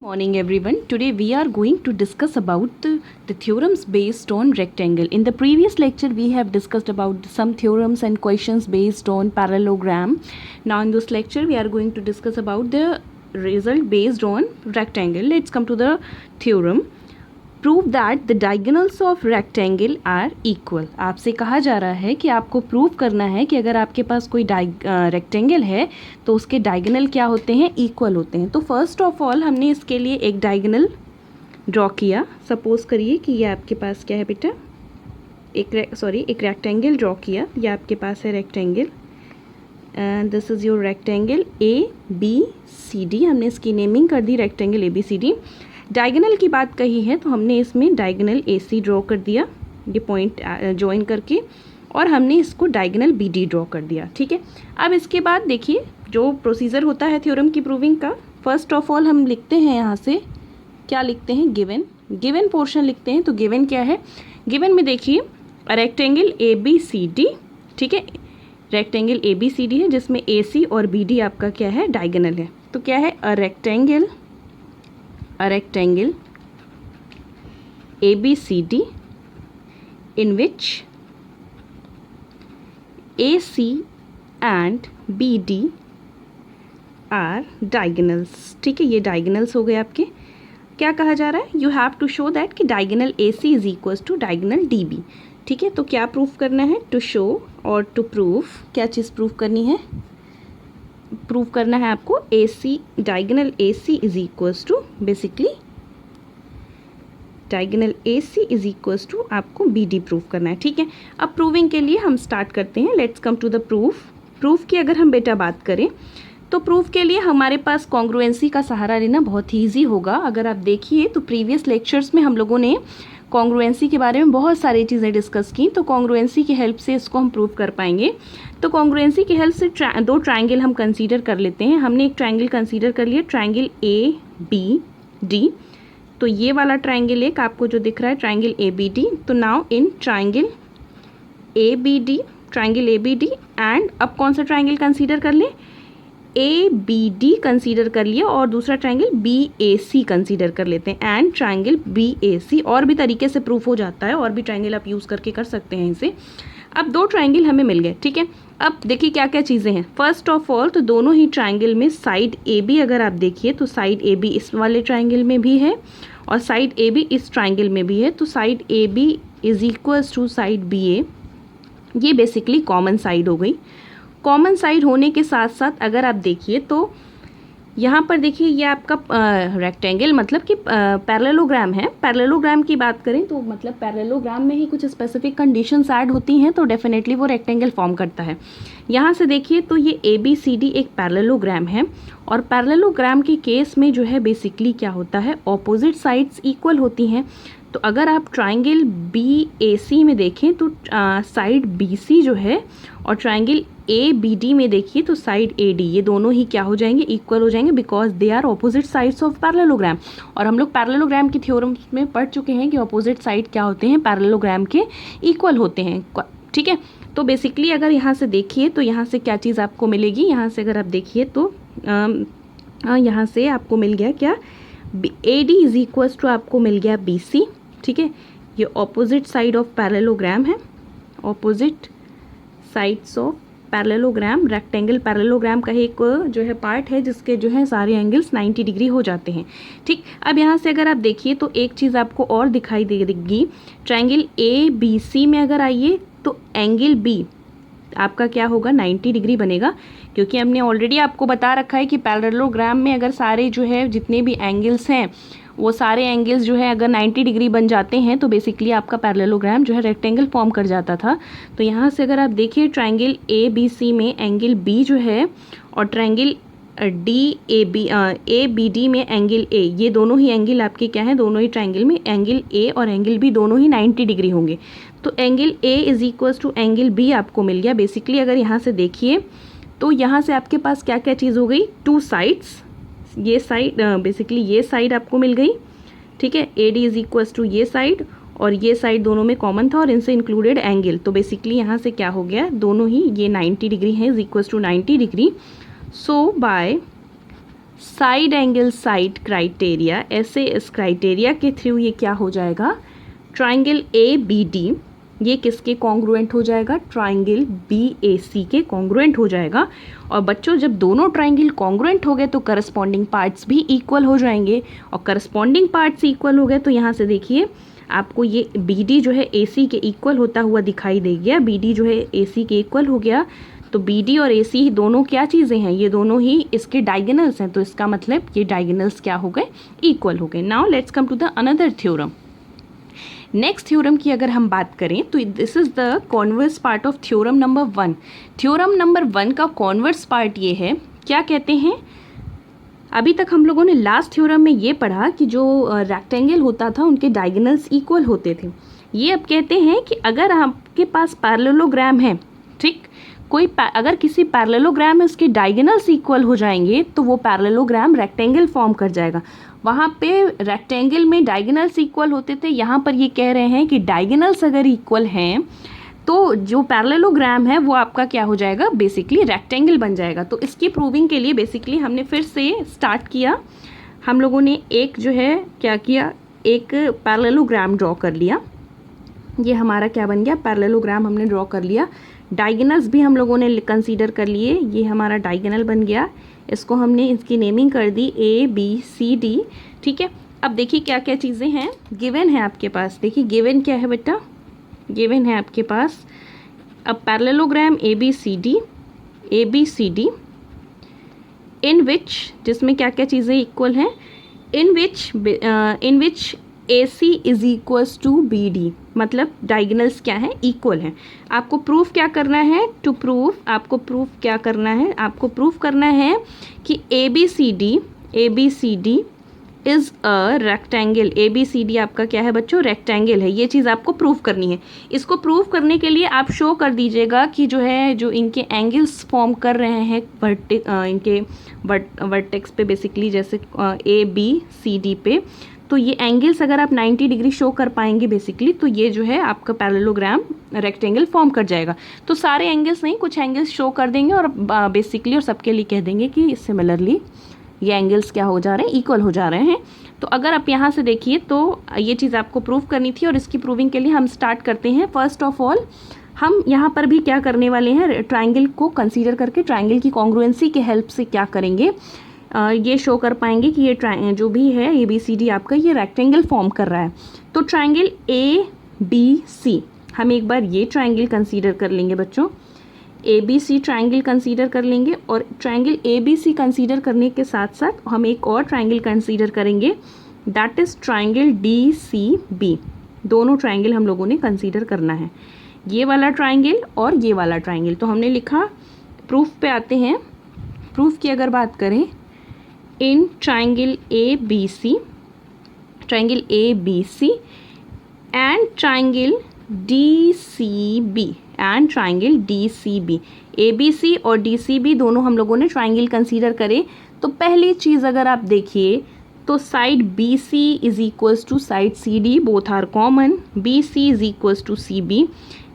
Morning everyone. Today we are going to discuss about the theorems based on rectangle. In the previous lecture we have discussed about some theorems and questions based on parallelogram. Now in this lecture we are going to discuss about the result based on rectangle. Let's come to the theorem. Prove that the diagonals of rectangle are equal. आपसे कहा जा रहा है कि आपको prove करना है कि अगर आपके पास कोई रेक्टेंगल है तो उसके डायगोनल क्या होते हैं, इक्वल होते हैं. तो फर्स्ट ऑफ ऑल हमने इसके लिए एक डायगोनल ड्रॉ किया. सपोज करिए कि ये आपके पास क्या है बेटा, एक रेक्टेंगल ड्रॉ किया. ये आपके पास है rectangle and this is your rectangle ABCD. हमने इसकी नेमिंग कर दी रेक्टेंगल ABCD. डायगोनल की बात कही है तो हमने इसमें डायगोनल AC ड्रॉ कर दिया, ये पॉइंट ज्वाइन करके, और हमने इसको डायगोनल BD ड्रॉ कर दिया. ठीक है. अब इसके बाद देखिए जो प्रोसीजर होता है थ्योरम की प्रूविंग का, फर्स्ट ऑफ ऑल हम लिखते हैं यहाँ से क्या लिखते हैं, गिवन पोर्शन लिखते हैं. तो गिवन क्या है, गिवन में देखिए रेक्टेंगल ABCD. ठीक है, रेक्टेंगल ABCD है जिसमें AC और BD आपका क्या है, डायगोनल है. तो क्या है, अ rectangle ABCD in which AC and BD are diagonals. ठीक है, ये डायगोनल्स हो गए आपके. क्या कहा जा रहा है, you have to show that कि diagonal AC is equals to diagonal DB. ठीक है, तो क्या प्रूफ करना है, टू शो और टू प्रूफ. क्या चीज़ प्रूफ करनी है, प्रूफ करना है आपको AC, diagonal AC is equals to basically diagonal AC is equals to आपको BD प्रूफ करना है. ठीक है, अब प्रूविंग के लिए हम स्टार्ट करते हैं. Let's come to the proof की अगर हम बेटा बात करें तो प्रूफ के लिए हमारे पास कॉन्ग्रुएंसी का सहारा लेना बहुत ही ईजी होगा. अगर आप देखिए तो प्रीवियस लेक्चर्स में हम लोगों ने कॉन्ग्रुएंसी के बारे में बहुत सारी चीज़ें डिस्कस की, तो कॉन्ग्रुएंसी की हेल्प से इसको हम प्रूव कर पाएंगे. तो कॉन्ग्रुएंसी की हेल्प से दो ट्रायंगल हम कंसीडर कर लेते हैं. हमने एक ट्रायंगल कंसीडर कर लिया, ट्रायंगल ABD. तो ये वाला ट्रायंगल एक आपको जो दिख रहा है ट्रायंगल ABD. तो now in triangle ABD and अब कौन सा ट्रायंगल कंसीडर कर ले, ABD कंसीडर कर लिया, और दूसरा ट्रायंगल BAC कंसीडर कर लेते हैं एंड ट्रायंगल BAC. और भी तरीके से प्रूफ हो जाता है, और भी ट्रायंगल आप यूज़ करके कर सकते हैं इसे. अब दो ट्रायंगल हमें मिल गए. ठीक है, अब देखिए क्या क्या चीज़ें हैं. फर्स्ट ऑफ ऑल तो दोनों ही ट्रायंगल में साइड AB अगर आप देखिए तो साइड AB इस वाले ट्रायंगल में भी है और साइड AB इस ट्रायंगल में भी है. तो side AB is equals to side BA. ये बेसिकली कॉमन साइड हो गई. कॉमन साइड होने के साथ साथ अगर आप देखिए तो यहाँ पर देखिए ये आपका रेक्टेंगल मतलब कि पैरेललोग्राम है. पैरेललोग्राम की बात करें तो मतलब पैरेललोग्राम में ही कुछ स्पेसिफिक कंडीशंस ऐड होती हैं तो डेफिनेटली वो रेक्टेंगल फॉर्म करता है. यहाँ से देखिए तो ये ABCD एक पैरेललोग्राम है, और पैरेललोग्राम के केस में जो है बेसिकली क्या होता है, ऑपोजिट साइड्स इक्वल होती हैं. तो अगर आप ट्रायंगल BAC में देखें तो साइड BC जो है, और ट्रायंगल ABD में देखिए तो साइड AD, ये दोनों ही क्या हो जाएंगे, इक्वल हो जाएंगे, because they are opposite sides of parallelogram. और हम लोग पैरेललोग्राम की थ्योरम्स में पढ़ चुके हैं कि ऑपोजिट साइड क्या होते हैं, पैरेललोग्राम के इक्वल होते हैं. ठीक है, तो बेसिकली अगर यहाँ से देखिए तो यहाँ से क्या चीज़ आपको मिलेगी, यहाँ से अगर आप देखिए तो यहाँ से आपको मिल गया क्या, AD इज इक्वल्स टू आपको मिल गया BC. ठीक है, ये ऑपोजिट साइड ऑफ पैरेललोग्राम है, opposite sides of parallelogram. Rectangle parallelogram का एक जो है पार्ट है जिसके जो है सारे एंगल्स 90 डिग्री हो जाते हैं. ठीक, अब यहाँ से अगर आप देखिए तो एक चीज़ आपको और दिखाई देगी. ट्रायंगल ABC में अगर आइए तो एंगल B आपका क्या होगा, 90 डिग्री बनेगा, क्योंकि हमने ऑलरेडी आपको बता रखा है कि पैरेललोग्राम में अगर सारे जो है जितने भी एंगल्स हैं वो सारे एंगल्स जो है अगर 90 डिग्री बन जाते हैं तो बेसिकली आपका पैरेललोग्राम जो है रेक्टेंगल फॉर्म कर जाता था. तो यहाँ से अगर आप देखिए ट्रायंगल ABC में एंगल B जो है और ट्रायंगल ABD में एंगल A, ये दोनों ही एंगल आपके क्या हैं, दोनों ही ट्रायंगल में एंगल A और एंगल B दोनों ही 90 डिग्री होंगे. तो angle A is equals to angle B आपको मिल गया. बेसिकली अगर यहाँ से देखिए तो यहाँ से आपके पास क्या क्या चीज़ हो गई, टू साइड्स, ये साइड बेसिकली ये साइड आपको मिल गई. ठीक है, AD इज इक्वल्स टू ये साइड, और ये साइड दोनों में कॉमन था और इनसे इंक्लूडेड एंगल. तो बेसिकली यहाँ से क्या हो गया, दोनों ही ये 90 डिग्री है, is equals to 90 degree. So by side angle side criteria, ऐसे इस क्राइटेरिया के थ्रू ये क्या हो जाएगा, ट्राइंगल ए बी डी ये किसके कॉन्ग्रुएंट हो जाएगा, ट्राइंगल बी ए सी के कॉन्ग्रुएंट हो जाएगा। और बच्चों जब दोनों ट्राइंगल कॉन्ग्रुएंट हो गए तो करस्पॉन्डिंग पार्ट्स भी इक्वल हो जाएंगे, और करस्पॉन्डिंग पार्ट्स इक्वल हो गए तो यहाँ से देखिए आपको ये बी डी जो है ए सी के इक्वल होता हुआ दिखाई दे गया, बी डी जो है ए सी के इक्वल हो गया। तो बी डी और ए सी दोनों क्या चीज़ें हैं, ये दोनों ही इसके डायगोनल्स हैं, तो इसका मतलब ये डायगोनल्स क्या हो गए, इक्वल हो गए। Now let's come to the another theorem. Next theorem की अगर हम बात करें तो this is the converse part of theorem number 1। Theorem number 1 का कॉन्वर्स पार्ट ये है, क्या कहते हैं, अभी तक हम लोगों ने लास्ट थ्योरम में ये पढ़ा कि जो रेक्टेंगल होता था उनके डायगोनल्स इक्वल होते थे। ये अब कहते हैं कि अगर आपके पास पैरेललोग्राम है, ठीक, अगर किसी पैरेललोग्राम में उसके डायगोनल्स इक्वल हो जाएंगे तो वो पैरेललोग्राम रेक्टेंगल फॉर्म कर जाएगा। वहाँ पे रेक्टेंगल में डायगोनल्स इक्वल होते थे, यहाँ पर ये कह रहे हैं कि डायगोनल्स अगर इक्वल हैं तो जो पैरेललोग्राम है वो आपका क्या हो जाएगा, बेसिकली रेक्टेंगल बन जाएगा। तो इसकी प्रूविंग के लिए बेसिकली हमने फिर से स्टार्ट किया, हम लोगों ने एक जो है क्या किया, एक पैरेललोग्राम ड्रॉ कर लिया। ये हमारा क्या बन गया, पैरेललोग्राम हमने ड्रॉ कर लिया। डायगोनल्स भी हम लोगों ने कंसीडर कर लिए, ये हमारा डायगोनल बन गया, इसको हमने इसकी नेमिंग कर दी ए बी सी डी, ठीक है। अब देखिए क्या क्या चीज़ें हैं गिवन है आपके पास, देखिए गिवन क्या है बेटा, गिवन है आपके पास अब parallelogram A B C D in which, जिसमें क्या क्या चीज़ें इक्वल हैं, in which A C is equals to B D, मतलब डायगोनल्स क्या है, इक्वल हैं। आपको प्रूफ क्या करना है, टू प्रूव, आपको प्रूफ क्या करना है, आपको प्रूफ करना है कि A B C D is a rectangle. A B C D आपका क्या है बच्चों, रेक्टेंगल है, ये चीज़ आपको प्रूफ करनी है। इसको प्रूफ करने के लिए आप शो कर दीजिएगा कि जो है जो इनके एंगल्स फॉर्म कर रहे हैं इनके वर्टेक्स पे, बेसिकली जैसे ए बी सी डी पे, तो ये एंगल्स अगर आप 90 डिग्री शो कर पाएंगे बेसिकली, तो ये जो है आपका पैरेललोग्राम रेक्टेंगल फॉर्म कर जाएगा। तो सारे एंगल्स नहीं, कुछ एंगल्स शो कर देंगे और बेसिकली और सबके लिए कह देंगे कि सिमिलरली ये एंगल्स क्या हो जा रहे हैं, इक्वल हो जा रहे हैं। तो अगर आप यहाँ से देखिए तो ये चीज़ आपको प्रूव करनी थी, और इसकी प्रूविंग के लिए हम स्टार्ट करते हैं। फर्स्ट ऑफ ऑल हम यहाँ पर भी क्या करने वाले हैं, ट्राइंगल को कंसीडर करके ट्राइंगल की कॉन्ग्रुएंसी के हेल्प से क्या करेंगे, ये शो कर पाएंगे कि ये जो भी है ए बी सी डी आपका ये रेक्टेंगल फॉर्म कर रहा है। तो ट्राइंगल ए बी सी, हम एक बार ये ट्राइंगल कंसीडर कर लेंगे बच्चों, A B C triangle consider कर लेंगे, और triangle A B C consider करने के साथ साथ हम एक और ट्राइंगल कंसीडर करेंगे, that is triangle D C B. दोनों ट्राइंगल हम लोगों ने कंसीडर करना है, ये वाला ट्राइंगल और ये वाला ट्राइंगल। तो हमने लिखा, प्रूफ पे आते हैं। प्रूफ की अगर बात करें, इन triangle A B C and triangle D C B A B C और डी सी बी दोनों हम लोगों ने ट्राइंगल कंसीडर करें। तो पहली चीज़ अगर आप देखिए तो side B C is equals to side C D, both are common, B C is equals to C B,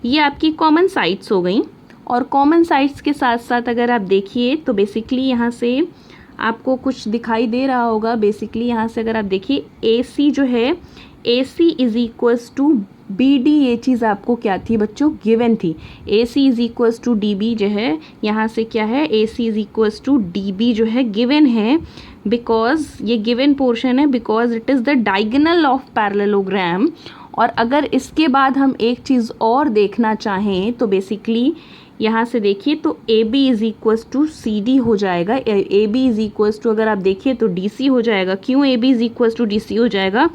ये आपकी कॉमन साइड्स हो गई। और कॉमन साइड्स के साथ साथ अगर आप देखिए तो बेसिकली यहाँ से आपको कुछ दिखाई दे रहा होगा, बेसिकली यहाँ से अगर आप देखिए ए सी जो है, A C is equals to B D, ये चीज़ आपको क्या थी बच्चों, गिवन थी। A C is equals to D B जो है, यहाँ से क्या है, A C is equals to D B जो है गिवन है, बिकॉज ये गिवन पोर्शन है, because it is the diagonal of parallelogram. और अगर इसके बाद हम एक चीज़ और देखना चाहें तो बेसिकली यहाँ से देखिए तो A B is equals to C D हो जाएगा, A B is equals to अगर आप देखिए तो डी सी हो जाएगा। क्यों A B is equals to D C हो जाएगा,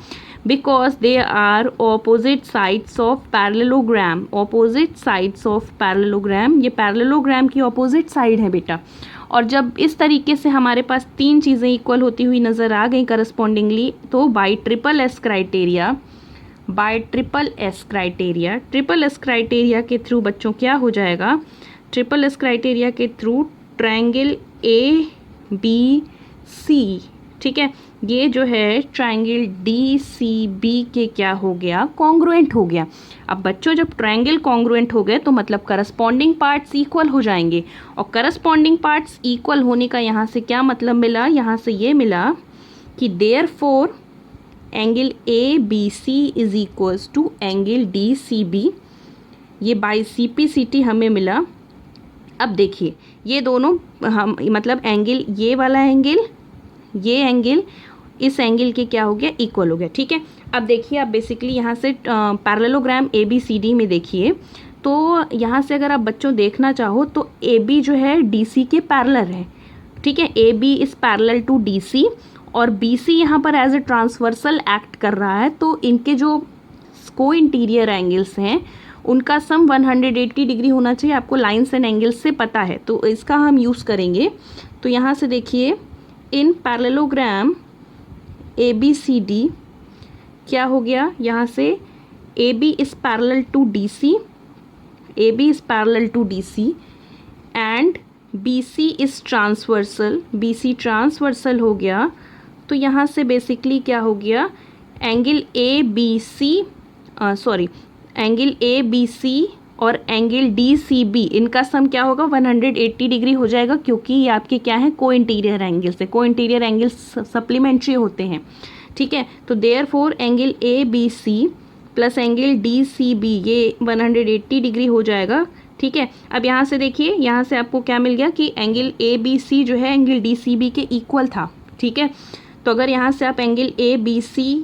because they are opposite sides of parallelogram, opposite sides of parallelogram, ये पैरेललोग्राम की ऑपोजिट साइड है बेटा। और जब इस तरीके से हमारे पास तीन चीज़ें इक्वल होती हुई नज़र आ गई करस्पॉन्डिंगली, तो by triple S criteria, triple S criteria के थ्रू बच्चों क्या हो जाएगा, ट्रिपल एस क्राइटेरिया के through triangle A B C, ठीक है, ये जो है ट्रायंगल डी सी बी के क्या हो गया, कॉन्ग्रुएंट हो गया। अब बच्चों जब ट्रायंगल कॉन्ग्रुएंट हो गए तो मतलब करस्पॉन्डिंग पार्ट्स इक्वल हो जाएंगे, और करस्पॉन्डिंग पार्ट्स इक्वल होने का यहाँ से क्या मतलब मिला, यहाँ से ये मिला कि therefore angle A B C is equals to angle D C B. ये बाई CPCT हमें मिला। अब देखिए ये दोनों हम मतलब एंगल, ये वाला एंगल, ये एंगल इस एंगल के क्या हो गया, इक्वल हो गया। ठीक है, अब देखिए आप बेसिकली यहाँ से पैरेललोग्राम ABCD में देखिए, तो यहाँ से अगर आप बच्चों देखना चाहो तो AB जो है DC के पैरेलल है। ठीक है, AB is parallel to DC और BC यहाँ पर एज ए ट्रांसवर्सल एक्ट कर रहा है। तो इनके जो को इंटीरियर एंगल्स हैं उनका सम 180 डिग्री होना चाहिए, आपको लाइन्स एंड एंगल्स से पता है, तो इसका हम यूज़ करेंगे। तो यहाँ से देखिए इन पैरेललोग्राम ABCD क्या हो गया, यहाँ से AB is parallel to DC, AB is parallel to DC and BC is transversal, BC transversal हो गया। तो यहाँ से बेसिकली क्या हो गया, एंगल एंगल ABC और एंगल DCB इनका सम क्या होगा, 180 डिग्री हो जाएगा, क्योंकि ये आपके क्या है, को इंटीरियर एंगल्स है। को इंटीरियर एंगल्स सप्लीमेंट्री होते हैं। ठीक है, तो therefore angle ABC plus angle DCB ये 180 डिग्री हो जाएगा। ठीक है, अब यहाँ से देखिए, यहाँ से आपको क्या मिल गया कि एंगल ABC जो है एंगल DCB के इक्वल था। ठीक है, तो अगर यहाँ से आप एंगल ABC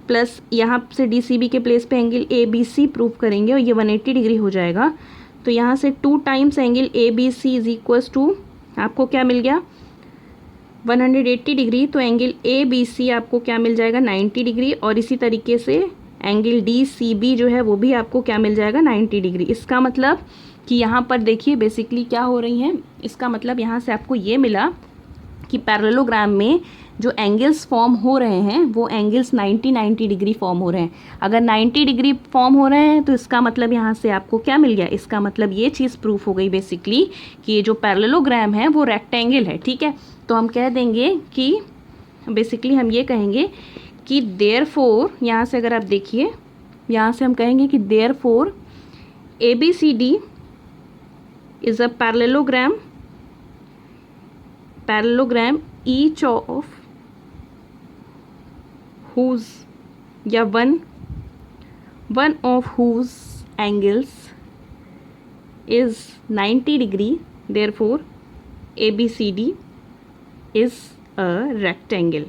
प्लस यहाँ से DCB के प्लेस पे एंगल ABC प्रूव करेंगे और ये 180 डिग्री हो जाएगा। तो यहाँ से 2 times angle ABC is equals to आपको क्या मिल गया, 180 डिग्री। तो एंगल ABC आपको क्या मिल जाएगा, 90 डिग्री, और इसी तरीके से एंगल DCB जो है वो भी आपको क्या मिल जाएगा, 90 डिग्री। इसका मतलब कि यहाँ पर देखिए बेसिकली क्या हो रही हैं, इसका मतलब यहाँ से आपको ये मिला कि पैरेललोग्राम में जो एंगल्स फॉर्म हो रहे हैं वो एंगल्स 90 डिग्री फॉर्म हो रहे हैं। अगर 90 डिग्री फॉर्म हो रहे हैं तो इसका मतलब यहाँ से आपको क्या मिल गया, इसका मतलब ये चीज़ प्रूफ हो गई बेसिकली कि ये जो पैरेललोग्राम है वो रेक्टेंगल है। ठीक है, तो हम कह देंगे कि बेसिकली हम ये कहेंगे कि देयरफॉर, यहाँ से अगर आप देखिए, यहाँ से हम कहेंगे कि therefore ABCD is a parallelogram each of whose या one of whose angles is 90 degree, therefore ABCD is a rectangle.